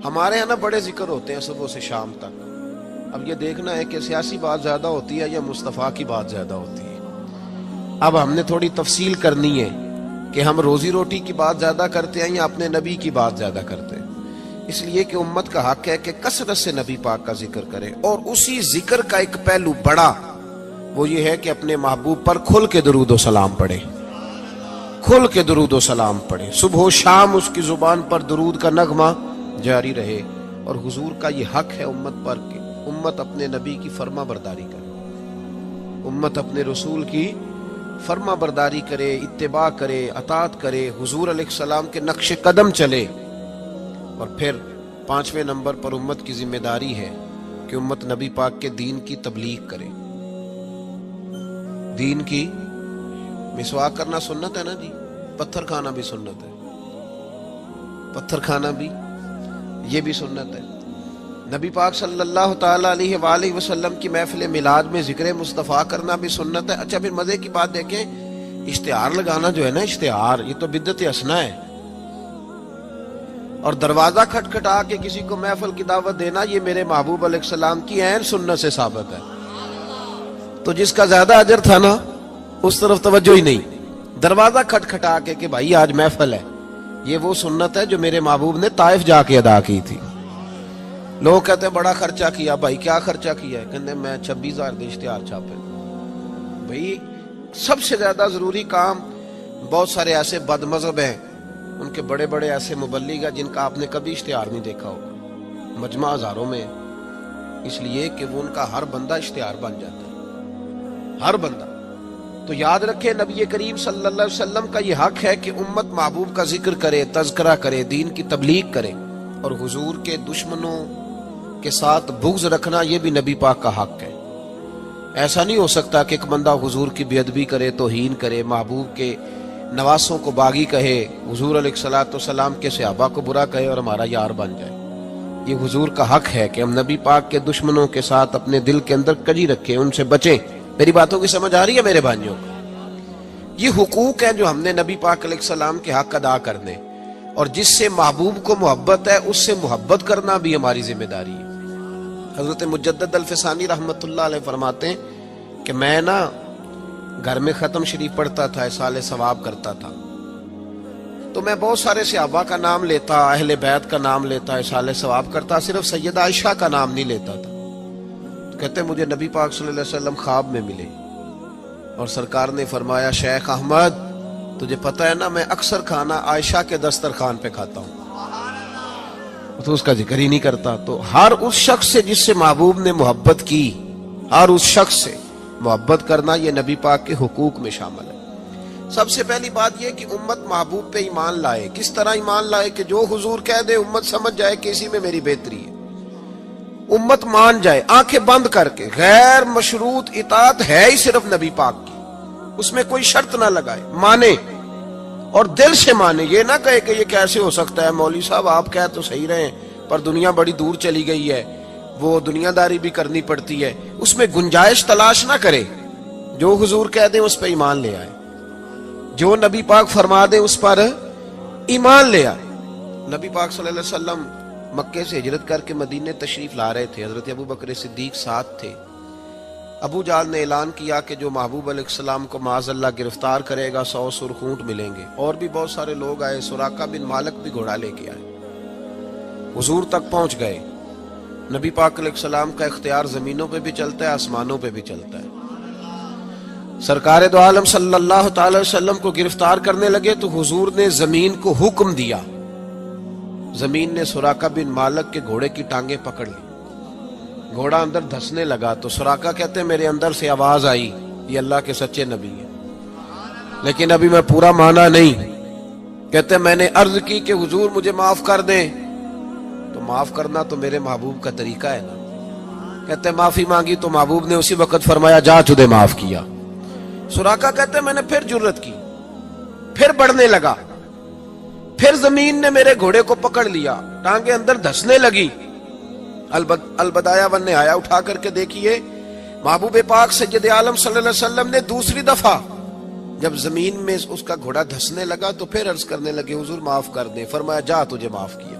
ہمارے یہاں نا بڑے ذکر ہوتے ہیں صبح سے شام تک. اب یہ دیکھنا ہے کہ سیاسی بات زیادہ ہوتی ہے یا مصطفیٰ کی بات زیادہ ہوتی ہے. اب ہم نے تھوڑی تفصیل کرنی ہے کہ ہم روزی روٹی کی بات زیادہ کرتے ہیں یا اپنے نبی کی بات زیادہ کرتے ہیں. اس لیے کہ امت کا حق ہے کہ کثرت سے نبی پاک کا ذکر کرے، اور اسی ذکر کا ایک پہلو بڑا وہ یہ ہے کہ اپنے محبوب پر کھل کے درود و سلام پڑھے، کھل کے درود و سلام پڑھے. صبح و شام اس کی زبان پر درود کا نغمہ جاری رہے. اور حضور کا یہ حق ہے امت پر کہ امت اپنے نبی کی فرما برداری کرے، امت اپنے رسول کی فرما برداری کرے، اتباع کرے، اطاعت کرے، حضور علیہ السلام کے نقش قدم چلے. اور پھر 5ویں نمبر پر امت کی ذمہ داری ہے کہ امت نبی پاک کے دین کی تبلیغ کرے. دین کی مسواک کرنا سنت ہے نا جی، پتھر کھانا بھی سنت ہے، پتھر کھانا بھی یہ بھی سنت ہے. نبی پاک صلی اللہ تعالی علیہ وآلہ وسلم کی محفل میلاد میں ذکر مصطفیٰ کرنا بھی سنت ہے. اچھا پھر مزے کی بات دیکھیں، اشتہار لگانا جو ہے نا، اشتہار یہ تو بدعت حسنہ ہے. اور دروازہ کھٹکھٹا کے کسی کو محفل کی دعوت دینا، یہ میرے محبوب علیہ السلام کی عین سنت سے ثابت ہے. تو جس کا زیادہ اجر تھا نا اس طرف توجہ ہی نہیں. دروازہ کھٹکھٹا کے کہ بھائی آج محفل ہے، یہ وہ سنت ہے جو میرے محبوب نے طائف جا کے ادا کی تھی. لوگ کہتے ہیں بڑا خرچہ کیا. بھائی کیا خرچہ کیا ہے؟ کہتے ہیں میں 26,000 دے اشتہار چھاپے. بھائی سب سے زیادہ ضروری کام، بہت سارے ایسے بد مذہب ہیں، ان کے بڑے بڑے ایسے مبلغ ہیں جن کا آپ نے کبھی اشتہار نہیں دیکھا ہوگا، مجمع ہزاروں میں، اس لیے کہ وہ ان کا ہر بندہ اشتہار بن جاتا ہے، ہر بندہ. تو یاد رکھیں نبی کریم صلی اللہ علیہ وسلم کا یہ حق ہے کہ امت محبوب کا ذکر کرے، تذکرہ کرے، دین کی تبلیغ کرے. اور حضور کے دشمنوں کے ساتھ بغض رکھنا یہ بھی نبی پاک کا حق ہے. ایسا نہیں ہو سکتا کہ ایک بندہ حضور کی بے ادبی کرے، توہین کرے، محبوب کے نواسوں کو باغی کہے، حضور علیہ الصلوۃ والسلام کے صحابہ کو برا کہے اور ہمارا یار بن جائے. یہ حضور کا حق ہے کہ ہم نبی پاک کے دشمنوں کے ساتھ اپنے دل کے اندر کجی رکھیں، ان سے بچیں. میری باتوں کی سمجھ آ رہی ہے میرے بھائیوں؟ یہ حقوق ہیں جو ہم نے نبی پاک علیہ السلام کے حق ادا کرنے، اور جس سے محبوب کو محبت ہے اس سے محبت کرنا بھی ہماری ذمہ داری ہے. حضرت مجدد الفسانی رحمت اللہ علیہ فرماتے ہیں کہ میں نا گھر میں ختم شریف پڑھتا تھا، اصالہ ثواب کرتا تھا، تو میں بہت سارے صحابہ کا نام لیتا، اہل بیت کا نام لیتا، اصالہ ثواب کرتا، صرف سیدہ عائشہ کا نام نہیں لیتا تھا. کہتے مجھے نبی پاک صلی اللہ علیہ وسلم خواب میں ملے اور سرکار نے فرمایا شیخ احمد تجھے پتہ ہے نا میں اکثر کھانا عائشہ کے دسترخوان پہ کھاتا ہوں، تو اس کا ذکر ہی نہیں کرتا. تو ہر اس شخص سے جس سے محبوب نے محبت کی، ہر اس شخص سے محبت کرنا یہ نبی پاک کے حقوق میں شامل ہے. سب سے پہلی بات یہ کہ امت محبوب پہ ایمان لائے. کس طرح ایمان لائے؟ کہ جو حضور کہہ دے امت سمجھ جائے کہ اسی میں میری بہتری ہے، امت مان جائے آنکھیں بند کر کے. غیر مشروط اطاعت ہے ہی صرف نبی پاک کی، اس میں کوئی شرط نہ لگائے، مانے اور دل سے مانے. یہ نہ کہے کہ یہ کیسے ہو سکتا ہے، مولوی صاحب آپ کہہ تو صحیح رہے پر دنیا بڑی دور چلی گئی ہے، وہ دنیا داری بھی کرنی پڑتی ہے. اس میں گنجائش تلاش نہ کرے. جو حضور کہہ دیں اس پہ ایمان لے آئے، جو نبی پاک فرما دے اس پر ایمان لے آئے. نبی پاک صلی اللہ علیہ وسلم مکے سے ہجرت کر کے مدینے تشریف لا رہے تھے. حضرت ابو بکر صدیق ساتھ تھے. ابو جہل نے اعلان کیا کہ جو محبوب علیہ السلام کو معاذ اللہ گرفتار کرے گا 100 سرخ اونٹ ملیں گے. اور بھی بہت سارے لوگ آئے، سراقہ بن مالک بھی گھوڑا لے کے آئے. حضور تک پہنچ گئے. نبی پاک علیہ السلام کا اختیار زمینوں پہ بھی چلتا ہے، آسمانوں پہ بھی چلتا ہے. سرکار دو عالم صلی اللہ تعالی وسلم کو گرفتار کرنے لگے تو حضور نے زمین کو حکم دیا. زمین نے سراقہ بن مالک کے گھوڑے کی ٹانگیں پکڑ لی. گھوڑا اندر دھسنے لگا تو سراقہ کہتے ہیں میرے اندر سے آواز آئی یہ اللہ کے سچے نبی ہے، لیکن ابھی میں پورا مانا نہیں. کہتے ہیں میں نے عرض کی کہ حضور مجھے معاف کر دیں، تو معاف کرنا تو میرے محبوب کا طریقہ ہے نا. کہتے ہیں معافی مانگی تو محبوب نے اسی وقت فرمایا جا تجھے معاف کیا. سراقہ کہتے ہیں میں نے پھر جرت کی، پھر بڑھنے لگا، پھر زمین نے میرے گھوڑے کو پکڑ لیا، ٹانگیں اندر دھسنے لگی. البدایہ ون نے آیا اٹھا کر کے دیکھیے محبوب پاک سید عالم صلی اللہ علیہ وسلم نے دوسری دفعہ جب زمین میں اس کا گھوڑا دھسنے لگا تو پھر عرض کرنے لگے حضور معاف کر دیں. فرمایا جا تجھے معاف کیا.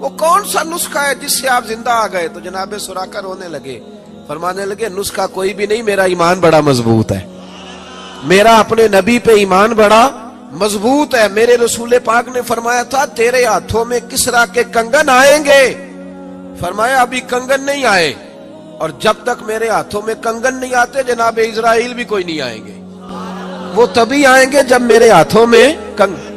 وہ کون سا نسخہ ہے جس سے آپ زندہ آ گئے؟ تو جناب سراقہ رونے لگے، فرمانے لگے نسخہ کوئی بھی نہیں، میرا ایمان بڑا مضبوط ہے، میرا اپنے نبی پہ ایمان بڑا مضبوط ہے۔ میرے رسول پاک نے فرمایا تھا تیرے ہاتھوں میں کسرا کے کنگن آئیں گے، فرمایا ابھی کنگن نہیں آئے، اور جب تک میرے ہاتھوں میں کنگن نہیں آتے جناب اسرائیل بھی کوئی نہیں آئیں گے، وہ تبھی آئیں گے جب میرے ہاتھوں میں کنگن